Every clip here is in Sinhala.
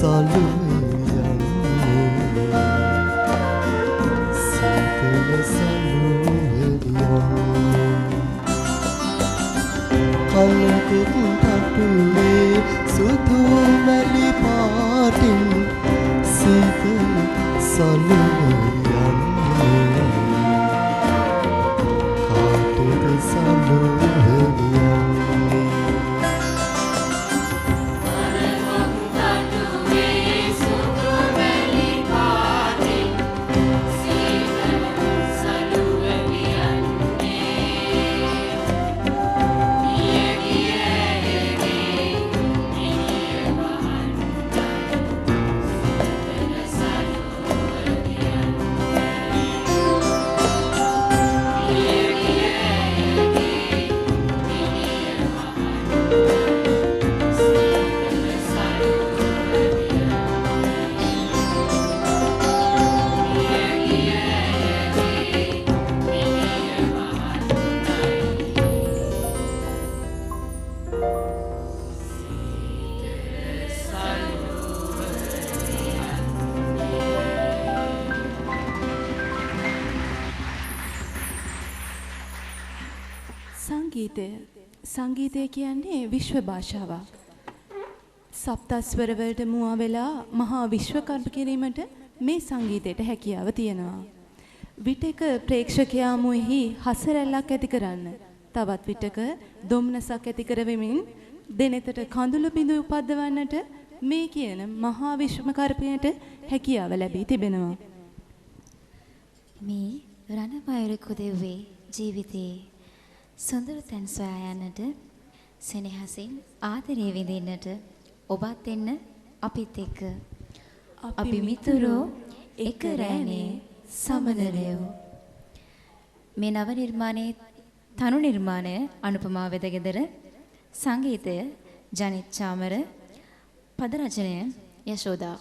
සලුවේ යන්නේ සීතල සලුවේ යන්නේ කලකුත් පටුවේ සුදු මැලි පාටින් සීතල සලුවේ යන්නේ කාටද සලුවේ යන්නේ සංගීතය කියන්නේ විශ්ව භාෂාවක්. සප්තස්වර වලට මුවා වෙලා මහා විශ්වකර්ම කිරීමට මේ සංගීතයට හැකියාව තියෙනවා. විටක ප්‍රේක්ෂකයා මුෙහි හසරැල්ලක් ඇති කරන්න, තවත් විටක දොම්නසක් ඇති කරවෙමින් දෙනෙතට කඳුළු බිඳු උපද්දවන්නට මේ කියන මහා විශ්වකර්මයට හැකියාව ලැබී තිබෙනවා. මේ රණවයරකු දෙව්වේ ජීවිතයේ සුන්දර තැන් සොයා යන්නට, සෙනෙහසින් ආදරය විඳින්නට ඔබත් එන්න අපිත් එක්ක. අපි මිතුරෝ එක රැනේ සමනලයෝ. මේ නව නිර්මාණයේ තනු නිර්මාණය අනුපමා වෙදගෙදර, සංගීතය ජනිත් චාමර, පද රචනය යශෝදා.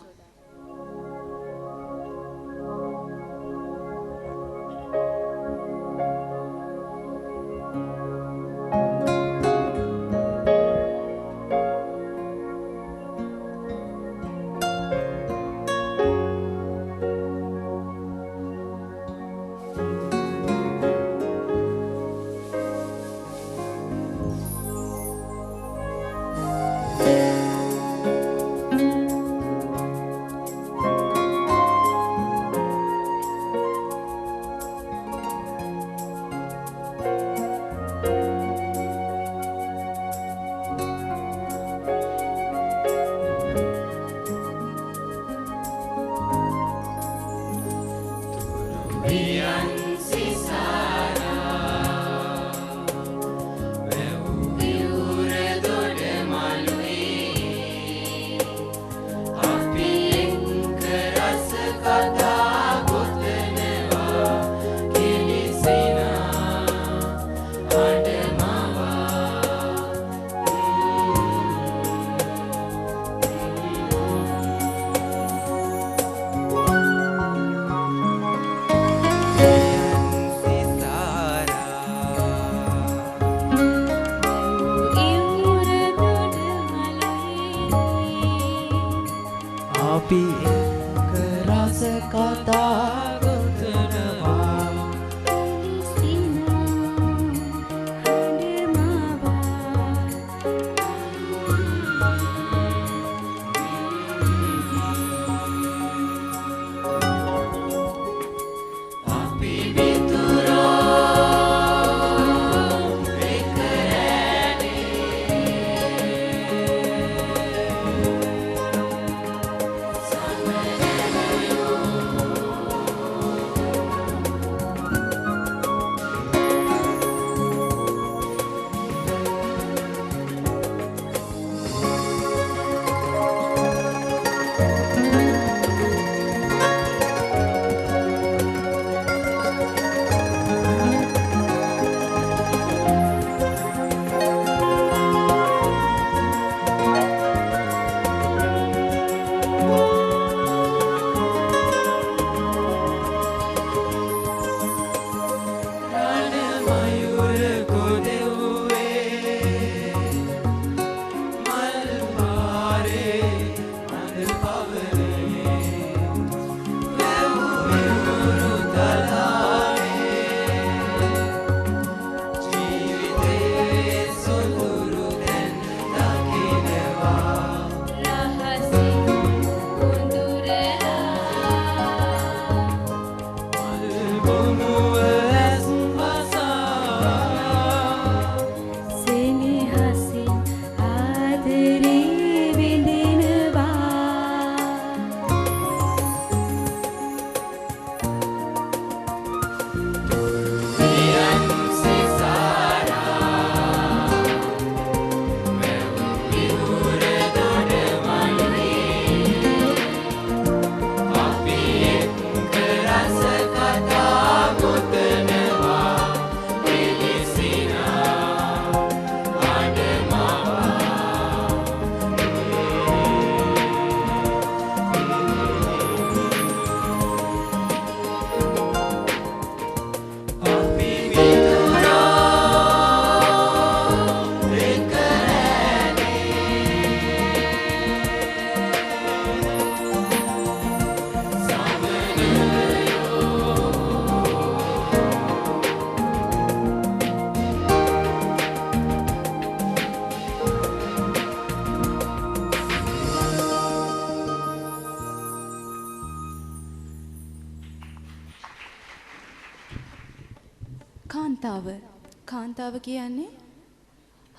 කාන්තාව කියන්නේ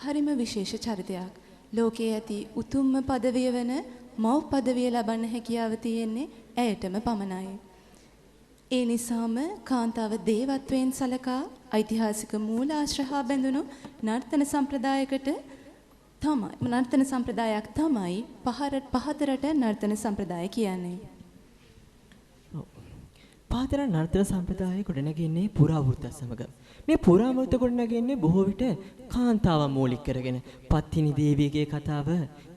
හරිම විශේෂ චරිතයක්. ලෝකයේ ඇති උතුම්ම পদවිය වෙන මව් পদවිය ලබන්න හැකියාව තියෙන්නේ ඇයටම පමණයි. ඒ නිසාම කාන්තාව දේවත්වයෙන් සලකා ඓතිහාසික මූලාශ්‍ර හා බැඳුණු නර්තන සම්ප්‍රදායක් තමයි පහතරට නර්තන සම්ප්‍රදාය කියන්නේ. පහතර නර්තන සම්ප්‍රදාය ගොඩනැගෙන්නේ පුරාවෘත්ත සමග. මේ පුරාවෘත්ත ගොඩනැගෙන්නේ බොහෝ විට කාන්තාව මූලික කරගෙන. පත්තිනි දේවියගේ කතාව,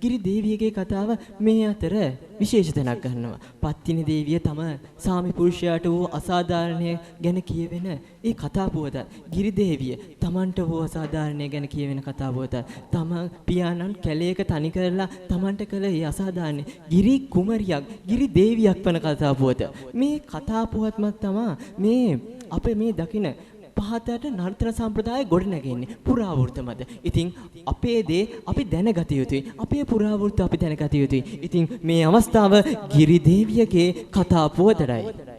ගිරි දේවියගේ කතාව මේ අතර විශේෂ තැනක් ගන්නවා. පත්තිනි දේවිය තම සාමි පුරුෂයාට වූ අසාධාරණය ගැන කියවෙන ඒ කතා පුවත, ගිරි දේවිය තමන්ට වූ අසාධාරණය ගැන කියවෙන කතා පුවත, තම පියාණන් කැලේක තනි කරලා තමන්ට කළ ඒ අසාධාරණය, ගිරි කුමරියක්, ගිරි දේවියක් වන කතා පුවත. මේ කතා පුවත්මත් තමා මේ අපේ මේ දකින පහතට නර්තන සම්ප්‍රදාය ගොඩනැගෙන්නේ පුරාවෘත්ත මත. ඉතින් අපේ දේ අපි දැනගත යුතුයි. අපේ පුරාවෘත්ත අපි දැනගත යුතුයි. ඉතින් මේ අවස්ථාව ගිරි දේවියගේ කතා පුවතටයි.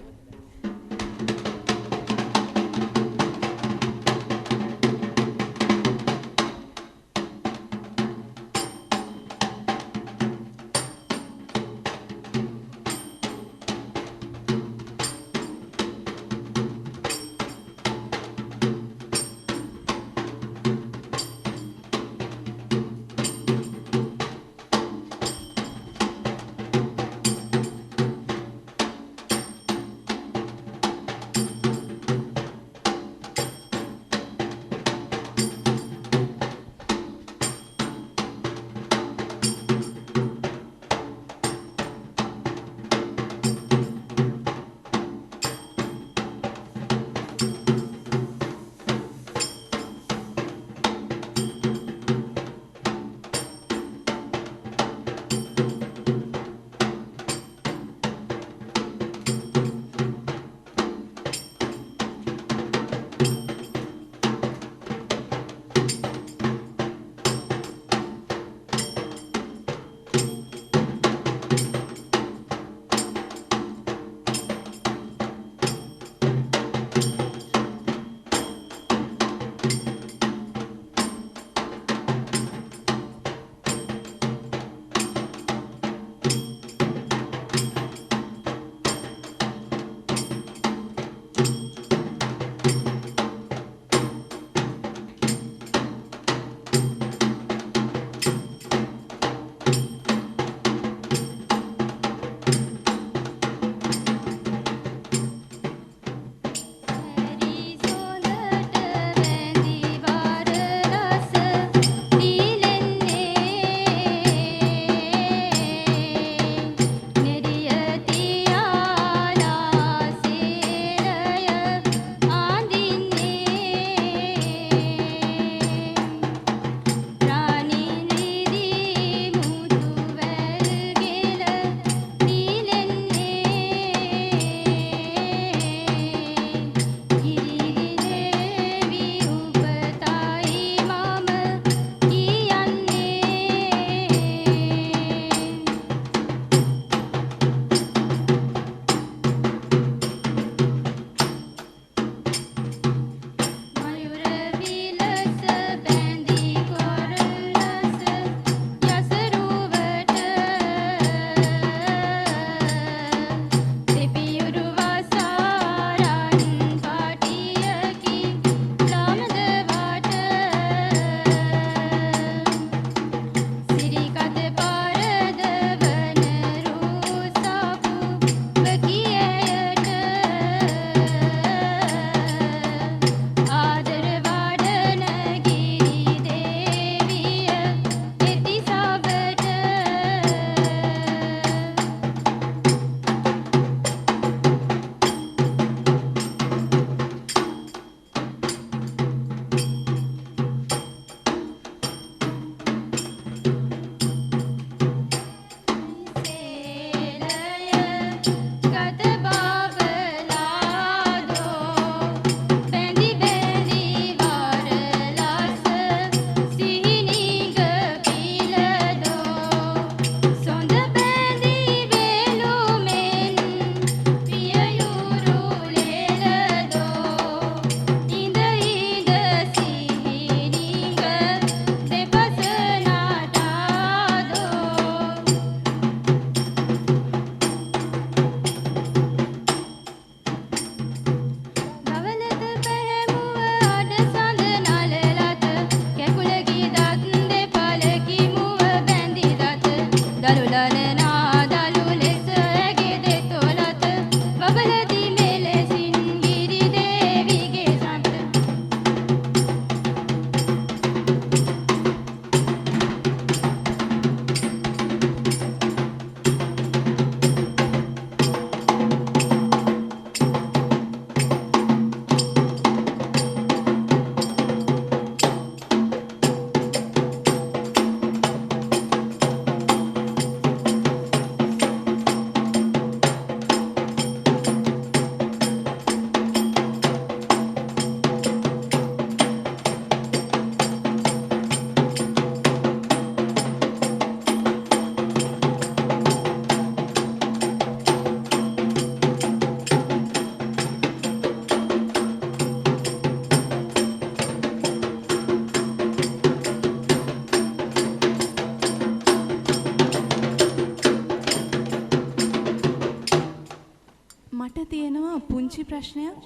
ප්‍රශ්නයක්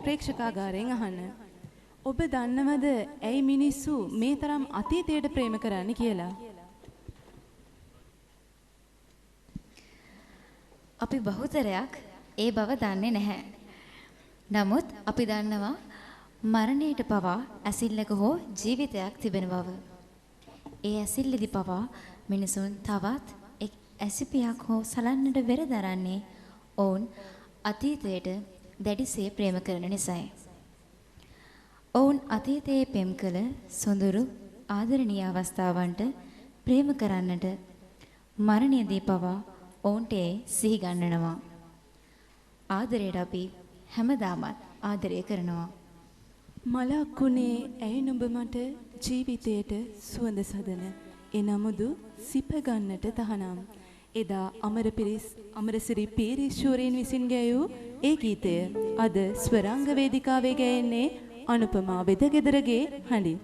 ප්‍රේක්ෂකාගාරයෙන් අහන්න. ඔබ දන්නවද ඇයි මිනිස්සු මේ තරම් අතීතයට ප්‍රේම කරන්නේ කියලා? අපි බහුතරයක් ඒ බව දන්නේ නැහැ. නමුත් අපි දන්නවා මරණයට පවා ඇසිල්ලක හෝ ජීවිතයක් තිබෙන බව. ඒ ඇසිල්ලෙදි පවා මිනිසුන් තවත් එක් ඇසිපියක් හෝ සලන්නට වෙර දරන්නේ ඔවුන් අතීතයට දැඩිසේ ප්‍රේම කරන නිසායි. ඔවුන් අතීතයේ පෙම් කළ සොඳුරු ආදරණීය අවස්ථාවන්ට ප්‍රේම කරන්නට මරණයේදී පවා ඔවුන්ට සිහි ගන්නනවා. ආදරයට අපි හැමදාමත් ආදරය කරනවා. මලක්කුණේ ඇයි නුඹ මට ජීවිතයට සුවඳ සදන එනමුදු සිප ගන්නට තහනම්. එදා අමරසිරි පීරිෂ්වරයන් විසින් ගැයූ ඒ ගීතය අද ස්වරංග වේදිකාවේ ගැයෙන්නේ අනුපමා වෙදගෙදරගේ හඬින්.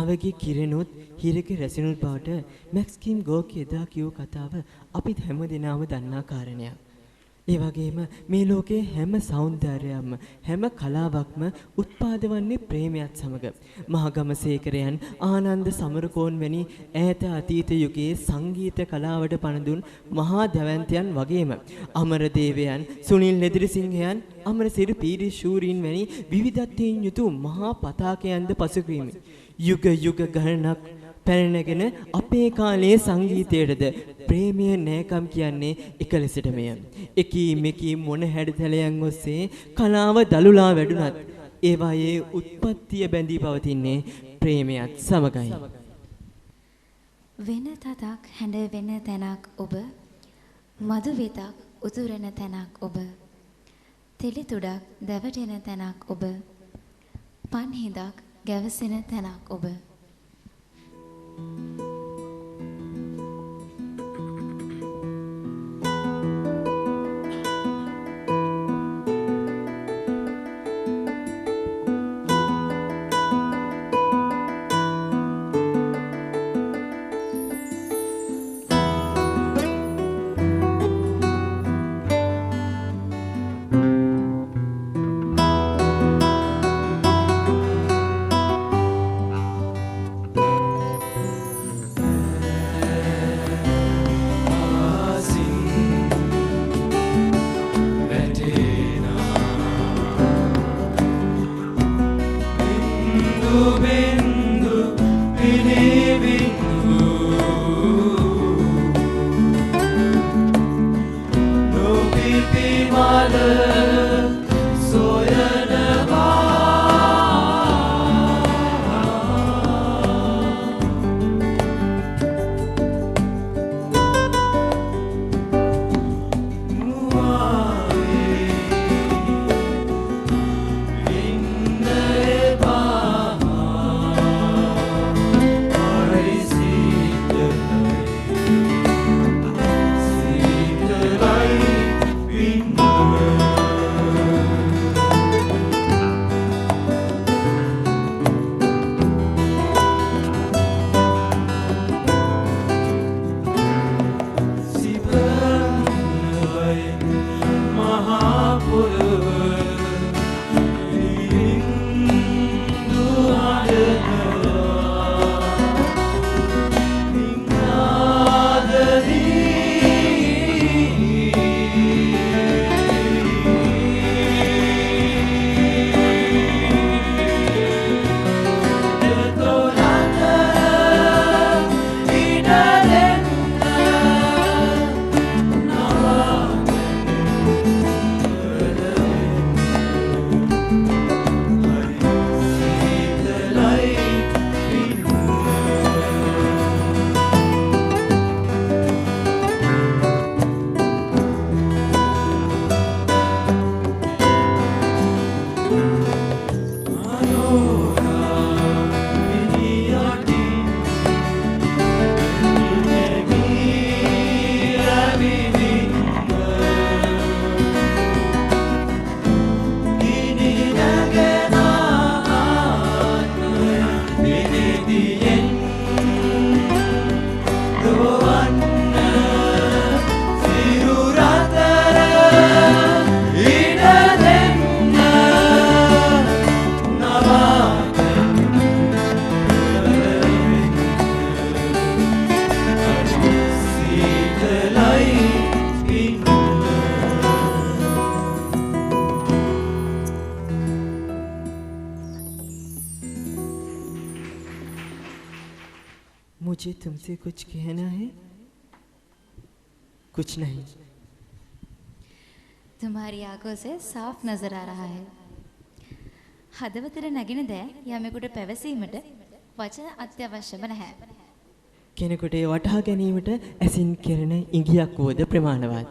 මවගේ කිරෙනුත් හිරක රැසිනුත් බවට මැක්ස් කිම් ගෝකි එදා කියූ කතාව අපිත් හැම දෙනාම දන්නා කාරණයක්. ඒ වගේම මේ ලෝකයේ හැම සෞන්දර්යයක්ම හැම කලාවක්ම උත්පාද වන්නේ ප්‍රේමයත් සමග. මහගමසේකරයන් ආනන්ද සමරකෝන් වැනි ඈත අතීත යුගයේ සංගීත කලාවට පණ දුන් මහා දැවැන්තයන් වගේම අමරදේවයන්, සුනිල් නෙදිරිසිංහයන්, අමරසිරි පීරිෂූරීන් වැනි විවිධත්වයෙන් යුතු මහා පතාකයන්ද පසුකීමි. යුග යුග ගණනක් පැනනගෙන අපේ කාලයේ සංගීතයටද ප්‍රේමය නෑකම් කියන්නේ එකලෙසටමය. එකී මෙකී මොන හැඩතලයන් ඔස්සේ කලාව දලුලා වැඩුණත් ඒවායේ උත්පත්තිය බැඳී පවතින්නේ ප්‍රේමයත් සමගයි. වෙන තතක් හැඬ වෙන තැනක් ඔබ, මధు වෙතක් උතුරන තැනක් ඔබ, තෙලි තුඩක් දැවටෙන තැනක් ඔබ, පන් හිඳක් ගැවසෙන තැනක් ඔබ. मुझे तुमसे कुछ कहना है, कुछ नहीं. तुम्हारी आंखों से साफ नजर आ रहा है. හදවතට නැගෙන දෑ යමෙකුට පැවසීමට වචන අත්‍යවශ්‍යම නැහැ. කෙනෙකුට ඒ වටහා ගැනීමට ඇසින් කෙරෙන ඉඟියක් වුවද ප්‍රමාණවත්.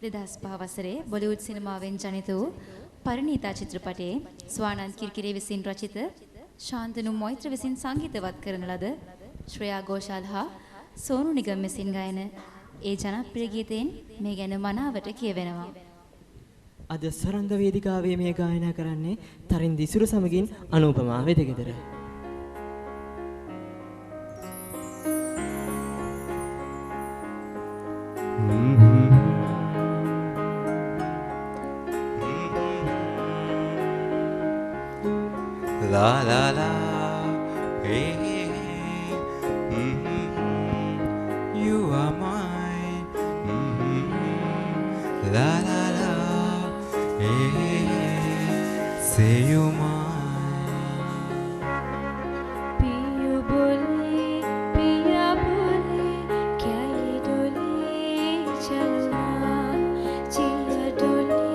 2005 වසරේ බොලිවුඩ් සිනමාවෙන් ජනිත වූ පරිණීතා චිත්‍රපටයේ ස්වානන්ද කිර්කිරේ විසින් රචිත, ශාන්තනු මොයිත්‍ර විසින් සංගීතවත් කරන ලද ශ්‍රේයා ඝෝෂාල් හා සෝනු නිගම් විසින් ගායන ඒ ජනප්‍රිය ගීතයෙන් මේ ගැන මනාවට කියවෙනවා. අද සරංග වේදිකාවේ මේ ගායනා කරන්නේ තරින් දිසුරු සමගින් Anupama වෙදගෙදර. La la la, hey, hey, you are mine. La la la, hey, say you mine. पियो बोले पिया बोले क्या ये डोले चलना, चिया डोले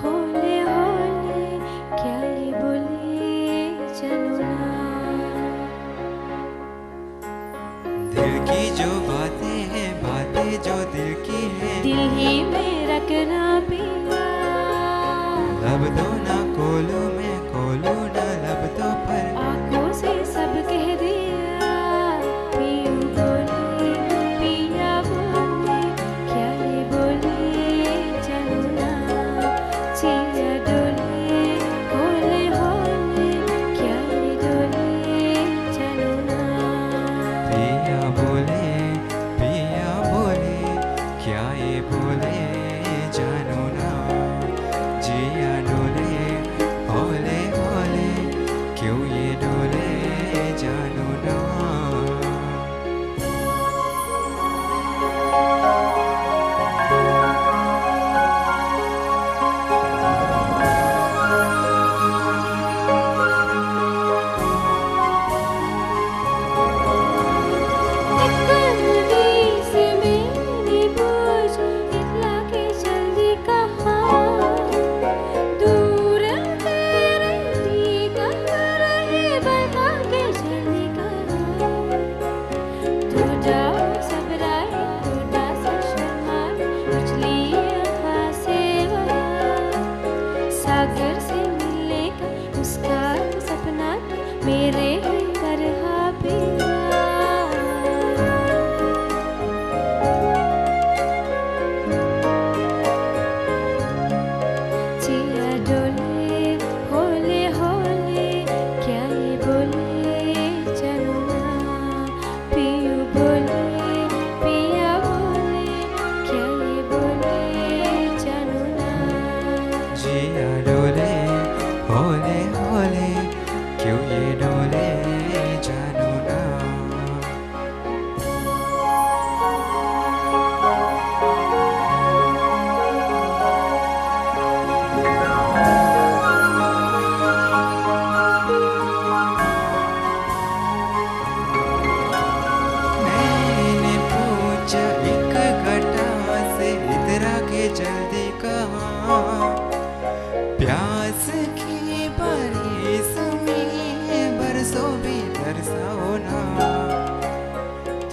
होले होले क्या जो दिल की है दिल ही में रखना पिया लब दो ना खोलूं मैं खोलूं ना लब तो पर आंखों से सब कह दिया पीयू बोले पिया बोले क्या ये बोले चलो ना चिया डोले होले होले क्या ये डोले चलो ना पिया बोले क्या ये बोले जानू ना जिया डोले होले होले क्यों ये डोले जानू ना सागर से मिलने का उसका सपना मेरे तरह पिया चिया डोले होले होले क्या ये बोले चलो ना पियू बोले पिया बोले क्या ये बोले चलो ना जिया डोले होले होले क्यों ये डोले जानू ना मैंने पूछा एक घटा से इतरा के जल्दी कहाँ प्यास की बारिश में बरसों भी तरसाओ ना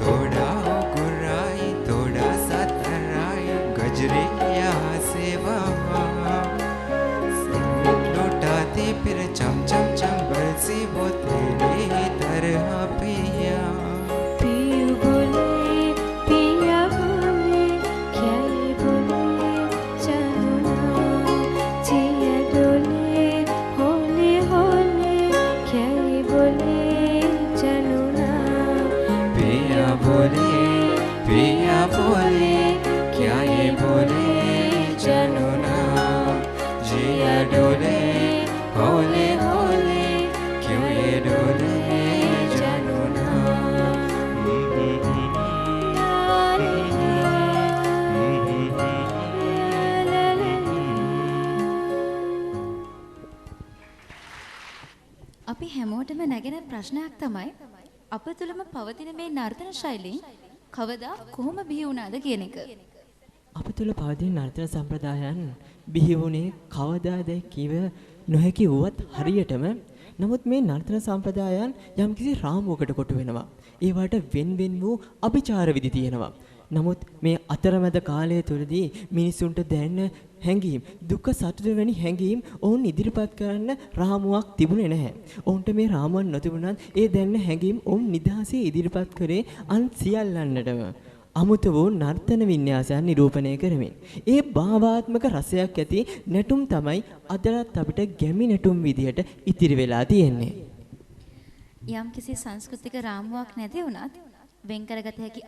थोड़ा हो गुर्राई थोड़ा सा तराई गजरे यहाँ से वहाँ लौटाती फिर चम चम चम बरसी वो तेरी तरह पिया पियू बोले पिया बोले क्या ये बोले चलो ना चिया डोले होले होले क्या ये बोले चलो ना पिया बोले क्या ये बोले चलो ना जिया डोले होले होले क्यों ये डोले जानू ना අපි හැමෝටම නැගෙන ප්‍රශ්නයක් තමයි අප තුළම පවතින මේ නර්තන ශෛලීන් කවදා කොහොම බිහි වුණාද කියන එක. අප තුළ පවතින නර්තන සම්ප්‍රදායන් බිහි වුණේ කවදාද කිව නොහැකි වුවත් හරියටම නමුත් මේ නර්තන සම්ප්‍රදායන් යම්කිසි රාමුවකට කොටු වෙනවා. ඒවට වෙන වූ අභිචාර විදි තියෙනවා. නමුත් මේ අතරමැද කාලය තුළදී මිනිසුන්ට දැනෙන හැඟීම් දුක සතුට වැනි හැඟීම් ඔවුන් ඉදිරිපත් කරන්න රාමුවක් තිබුණේ නැහැ. ඔවුන්ට මේ රාමුවක් නොතිබුණත් ඒ දැනෙන හැඟීම් ඔවුන් නිදහසේ ඉදිරිපත් කරේ අන් සියල්ලන්නටම අමුතු වූ නර්තන වින්‍යාසයන් නිරූපණය කරමින්. ඒ භාවාත්මක රසයක් ඇති නැටුම් තමයි අදටත් අපිට ගැමි නැටුම් විදියට ඉතිරි වෙලා තියෙන්නේ. යම් කිසි සංස්කෘතික රාමුවක් නැති වුණත් වෙන් කරගත හැකි